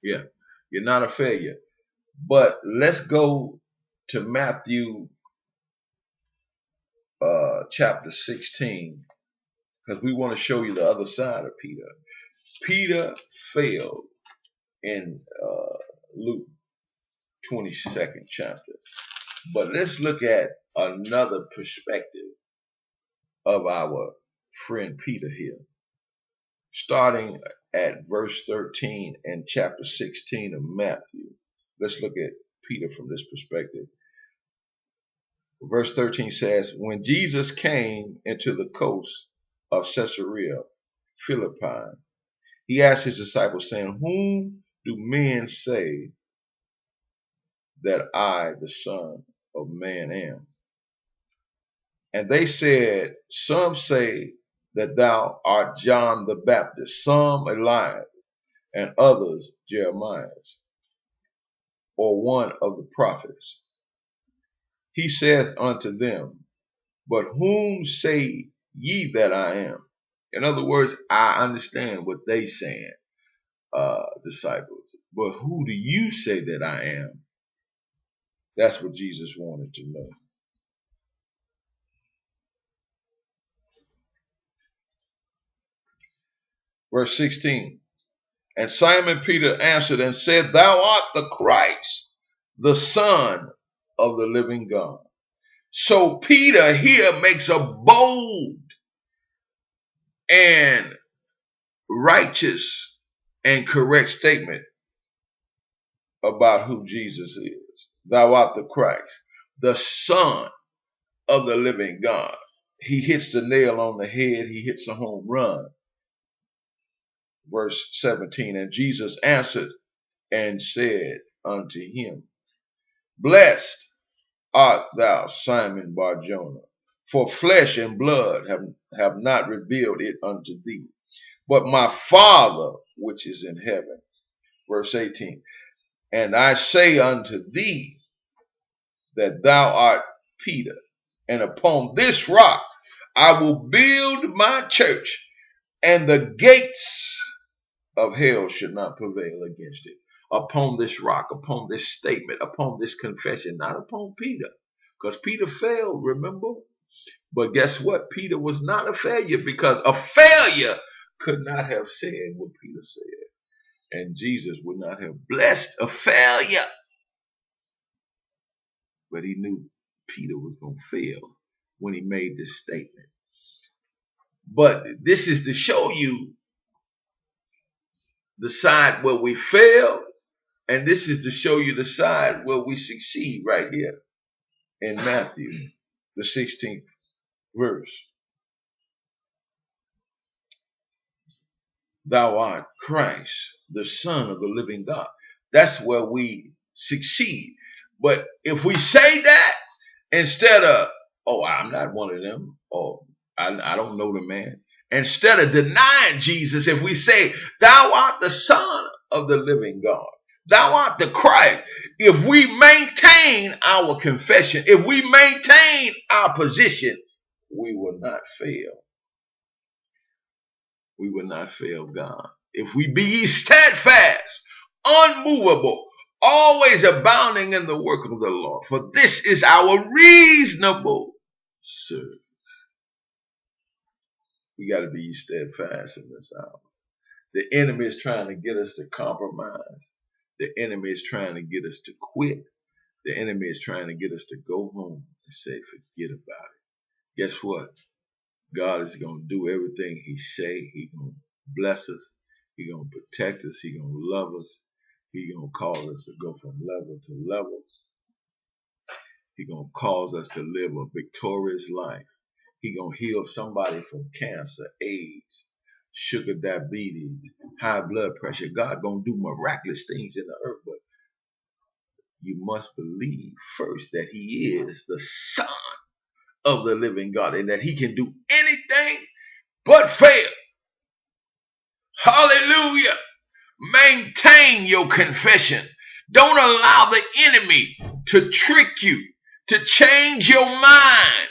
Yeah, you're not a failure. But let's go to Matthew chapter 16, because we want to show you the other side of Peter. Peter failed in Luke 22nd chapter. But let's look at another perspective of our friend Peter here. Starting at verse 13 in chapter 16 of Matthew. Let's look at Peter from this perspective. Verse 13 says, when Jesus came into the coast of Caesarea Philippi, he asked his disciples, saying, whom do men say that I, the Son of Man, am? And they said, some say that thou art John the Baptist, some Elias, and others Jeremiah, or one of the prophets. He saith unto them, but whom say ye that I am? In other words, I understand what they saying, disciples. But who do you say that I am? That's what Jesus wanted to know. Verse 16. And Simon Peter answered and said, thou art the Christ, the Son of the living God. So Peter here makes a bold and righteous and correct statement about who Jesus is. Thou art the Christ, the Son of the living God. He hits the nail on the head. He hits a home run. Verse 17, and Jesus answered and said unto him, blessed art thou, Simon Bar-Jonah, for flesh and blood have not revealed it unto thee, but my Father which is in heaven. Verse 18, and I say unto thee that thou art Peter, and upon this rock I will build my church, and the gates of hell should not prevail against it. Upon this rock, upon this statement, upon this confession, not upon Peter. Because Peter failed, remember? But guess what? Peter was not a failure, because a failure could not have said what Peter said. And Jesus would not have blessed a failure. But he knew Peter was going to fail when he made this statement. But this is to show you the side where we fail, and this is to show you the side where we succeed right here in Matthew, the 16th verse. Thou art Christ, the Son of the living God. That's where we succeed. But if we say that instead of, oh, I'm not one of them, or I don't know the man, instead of denying Jesus, if we say, thou art the Son of the living God, thou art the Christ, if we maintain our confession, if we maintain our position, we will not fail. We will not fail God. If we be ye steadfast, unmovable, always abounding in the work of the Lord, for this is our reasonable service. We got to be steadfast in this hour. The enemy is trying to get us to compromise. The enemy is trying to get us to quit. The enemy is trying to get us to go home and say, forget about it. Guess what? God is going to do everything he say. He's going to bless us. He's going to protect us. He's going to love us. He's going to cause us to go from level to level. He's going to cause us to live a victorious life. He's going to heal somebody from cancer, AIDS, sugar diabetes, high blood pressure. God going to do miraculous things in the earth, but you must believe first that he is the Son of the living God and that he can do anything but fail. Hallelujah. Maintain your confession. Don't allow the enemy to trick you, to change your mind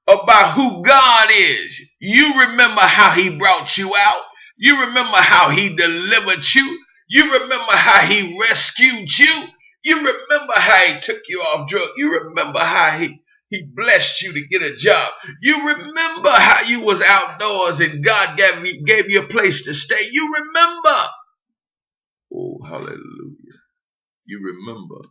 about who God is. You remember how he brought you out. You remember how he delivered you. You remember how he rescued you. You remember how he took you off drugs. You remember how he blessed you to get a job. You remember how you was outdoors and God gave you a place to stay. You remember. Oh, hallelujah. You remember.